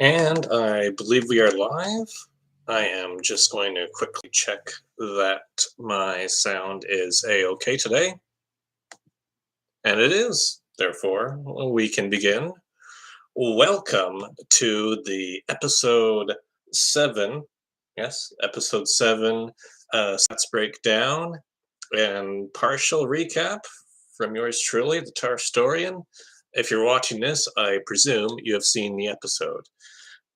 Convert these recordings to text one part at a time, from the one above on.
And I believe we are live. I am just going to quickly check that my sound is A-OK today. And it is. Therefore, we can begin. Welcome to the episode 7. Yes, episode 7 stats breakdown and partial recap from yours truly, the TARstorian. If you're watching this, I presume you have seen the episode.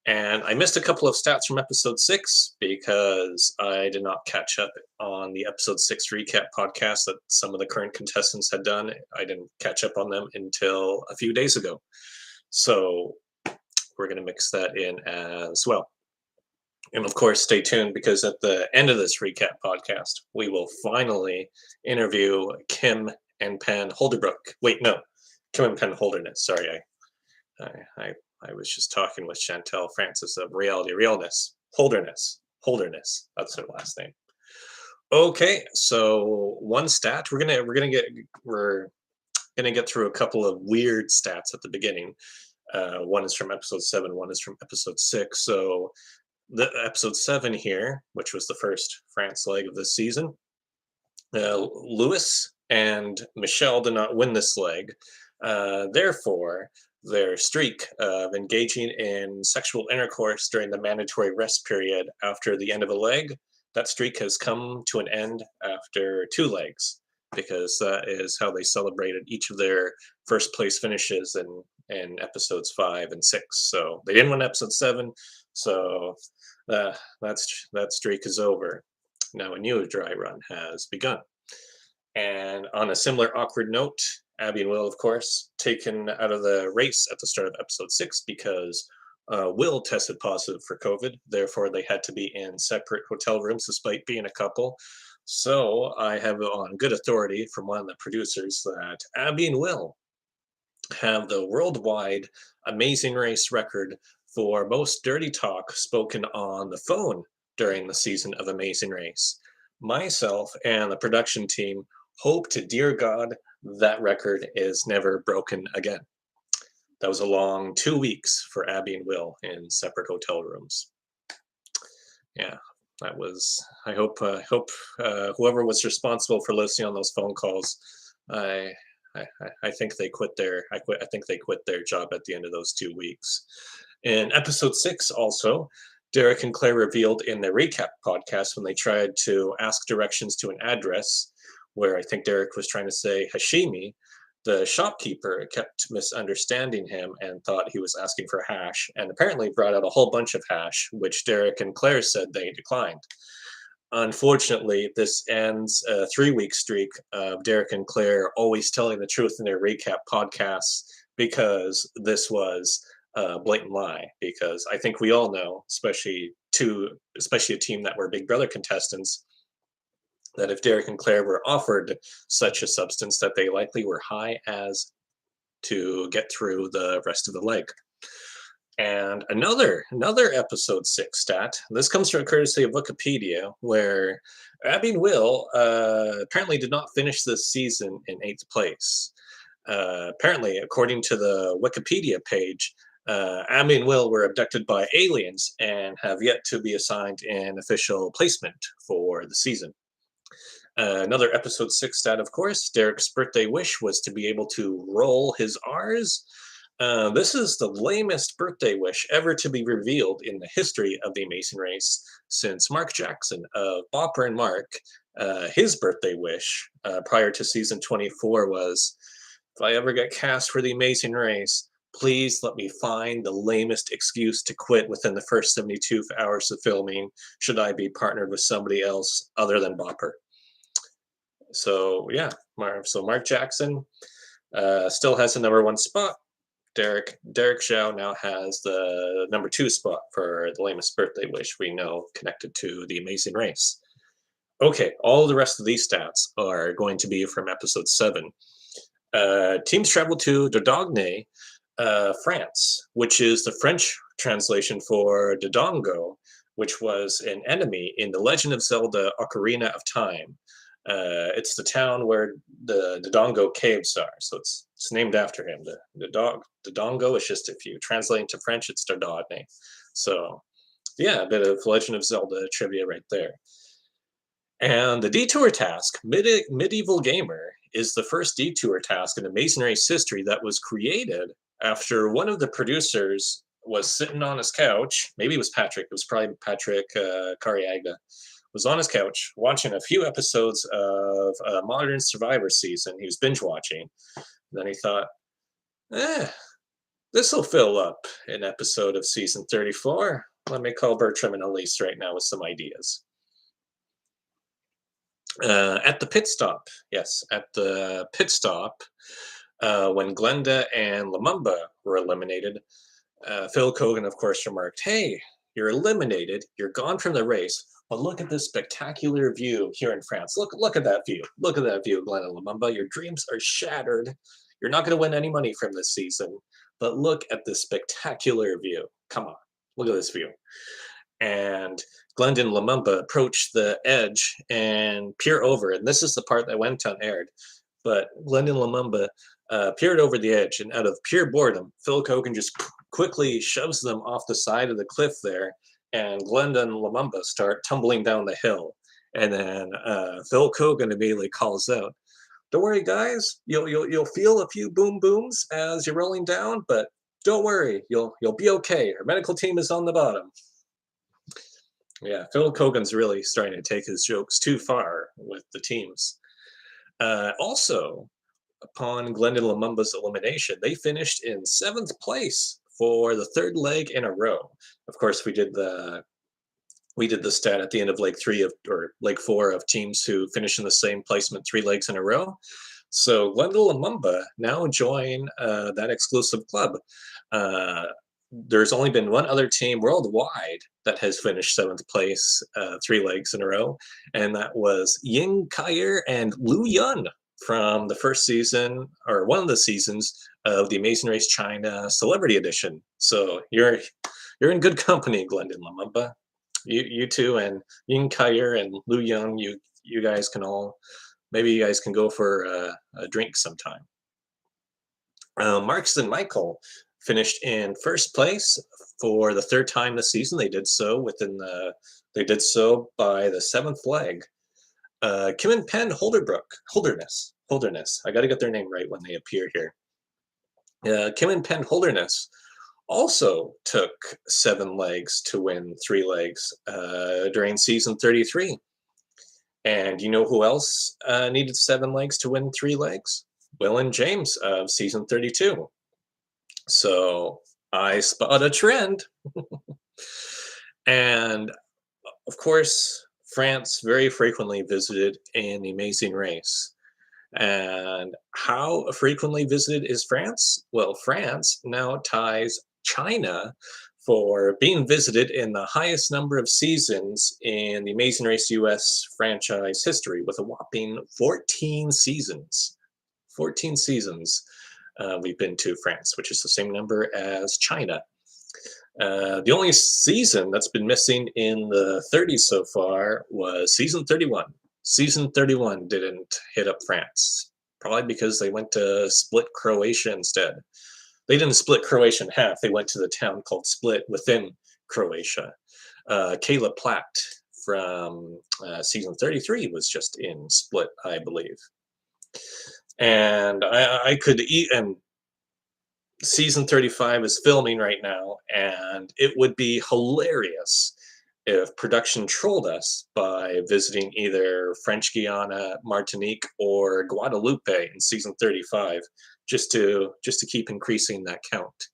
And I missed a couple of stats from episode 6 because I did not catch up on the episode 6 recap podcast that some of the current contestants had done. I didn't catch up on them until a few days ago. So we're going to mix that in as well. And of course, stay tuned because at the end of this recap podcast, we will finally interview Kim and Penn Holderbrook. Wait, no, Kim and Penn Holderness. Sorry, I was just talking with Chantel Francis of Reality Realness. Holderness. That's her last name. Okay, so one stat. We're gonna get through a couple of weird stats at the beginning. One is from episode 7. One is from episode 6. So the episode 7 here, which was the first France leg of this season. Lewis and Michelle did not win this leg. Therefore, their streak of engaging in sexual intercourse during the mandatory rest period after the end of a leg, that streak has come to an end after 2 legs, because that is how they celebrated each of their first place finishes in episodes 5 and 6. So they didn't win episode 7, so that streak is over. Now a new dry run has begun. And on a similar awkward note, Abby and Will, of course, taken out of the race at the start of episode 6 because Will tested positive for COVID. Therefore, they had to be in separate hotel rooms despite being a couple. So I have on good authority from one of the producers that Abby and Will have the worldwide Amazing Race record for most dirty talk spoken on the phone during the season of Amazing Race. Myself and the production team hope to dear God that record is never broken again. That was a long 2 weeks for Abby and Will in separate hotel rooms. Yeah, that was. I hope whoever was responsible for listening on those phone calls, I think they quit their. I think they quit their job at the end of those 2 weeks. In episode 6, also, Derek and Claire revealed in their recap podcast when they tried to ask directions to an address, where I think Derek was trying to say Hashimi, the shopkeeper kept misunderstanding him and thought he was asking for hash, and apparently brought out a whole bunch of hash, which Derek and Claire said they declined. Unfortunately, this ends a 3-week streak of Derek and Claire always telling the truth in their recap podcasts, because this was a blatant lie. Because I think we all know, especially a team that were Big Brother contestants, that if Derek and Claire were offered such a substance, that they likely were high as to get through the rest of the leg. And another episode 6 stat. This comes from courtesy of Wikipedia, where Abby and Will apparently did not finish this season in 8th place. Apparently, according to the Wikipedia page, Abby and Will were abducted by aliens and have yet to be assigned an official placement for the season. Another episode 6 stat, of course, Derek's birthday wish was to be able to roll his R's. This is the lamest birthday wish ever to be revealed in the history of the Amazing Race, since Mark Jackson of Bopper and Mark, his birthday wish prior to season 24 was, if I ever get cast for the Amazing Race, please let me find the lamest excuse to quit within the first 72 hours of filming, should I be partnered with somebody else other than Bopper. So yeah, Mark Jackson still has the number 1 spot. Derek Zhao now has the number 2 spot for the lamest birthday wish we know connected to the Amazing Race. Okay, all the rest of these stats are going to be from episode 7. Teams travel to Dordogne, France, which is the French translation for Dodongo, which was an enemy in The Legend of Zelda: Ocarina of Time. It's the town where the Dodongo caves are, so it's named after him. The Dodongo is just if you translate into French, it's Dodonne. So yeah, a bit of Legend of Zelda trivia right there. And the detour task, Medieval Gamer, is the first detour task in Amazing Race history that was created after one of the producers was sitting on his couch. Maybe it was Patrick. It was probably Patrick Cariagda. Was on his couch watching a few episodes of Modern Survivor season. He was binge watching. Then he thought, eh, this will fill up an episode of season 34. Let me call Bertram and Elise right now with some ideas. At the pit stop, yes, at the pit stop, when Glenda and Lumumba were eliminated, Phil Kogan, of course, remarked, "Hey, you're eliminated. You're gone from the race. But look at this spectacular view here in France. Look at that view. Look at that view, Glenda Lumumba. Your dreams are shattered. You're not going to win any money from this season. But look at this spectacular view. Come on, look at this view." And Glendon Lumumba approached the edge and peer over. And this is the part that went unaired. But Glendon Lumumba peered over the edge, and out of pure boredom, Phil Kogan just quickly shoves them off the side of the cliff there, and Glendon Lumumba start tumbling down the hill. And then Phil Kogan immediately calls out, "Don't worry, guys. You'll feel a few boom booms as you're rolling down, but don't worry. You'll be okay. Our medical team is on the bottom." Yeah, Phil Kogan's really starting to take his jokes too far with the teams. Also, upon Glendon Lumumba's elimination, they finished in 7th place for the 3rd leg in a row. Of course, we did the stat at the end of leg 3 of or leg 4 of teams who finish in the same placement 3 legs in a row. So Glendon Lumumba now join that exclusive club. Uh, there's only been one other team worldwide that has finished 7th place 3 legs in a row, and that was Ying Kaier and Lu Yun from the first season, or one of the seasons, of the Amazing Race China Celebrity Edition. So you're in good company, Glendon Lumumba. You two and Ying Kaier and Lu Yun, you guys can all, maybe you guys can go for a drink sometime. Marks and Michael finished in 1st place for the 3rd time this season. They did so by the 7th leg. Kim and Penn Holderness. I got to get their name right when they appear here. Kim and Penn Holderness also took 7 legs to win 3 legs during season 33. And you know who else needed 7 legs to win 3 legs? Will and James of season 32. So I spot a trend. And of course, France very frequently visited in the Amazing Race. And how frequently visited is France? Well, France now ties China for being visited in the highest number of seasons in the Amazing Race US franchise history, with a whopping 14 seasons. 14 seasons we've been to France, which is the same number as China. The only season that's been missing in the 30s so far was season 31. Season 31 didn't hit up France, probably because they went to Split, Croatia instead. They didn't split Croatia in half. They went to the town called Split within Croatia. Kayla Platt from season 33 was just in Split, I believe. And I could eat, and season 35 is filming right now, and it would be hilarious if production trolled us by visiting either French Guiana, Martinique, or Guadeloupe in season 35, just to keep increasing that count.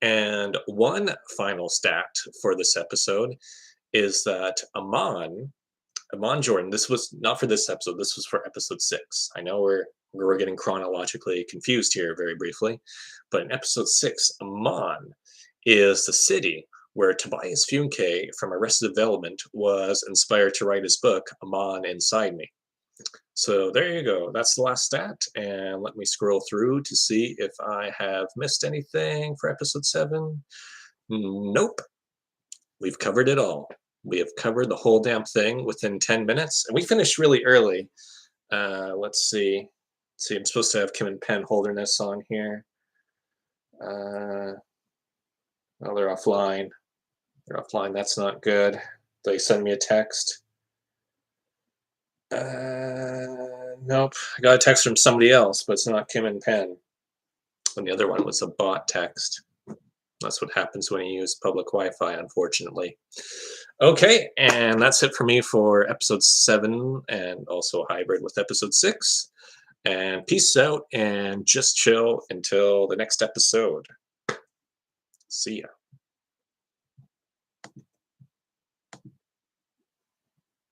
And one final stat for this episode is that Amon Jordan, this was not for this episode, this was for episode 6. I know we're getting chronologically confused here very briefly, but in episode 6, Amon is the city where Tobias Funke from Arrested Development was inspired to write his book, Amon Inside Me. So there you go. That's the last stat. And let me scroll through to see if I have missed anything for episode 7. Nope. We've covered it all. We have covered the whole damn thing within 10 minutes, and we finished really early. Let's see. See, I'm supposed to have Kim and Penn Holderness on here. Oh, they're offline. They're offline. That's not good. They send me a text. Nope. I got a text from somebody else, but it's not Kim and Penn. And the other one was a bot text. That's what happens when you use public Wi-Fi, unfortunately. Okay, and that's it for me for episode 7, and also a hybrid with episode 6. And peace out, and just chill until the next episode. See ya.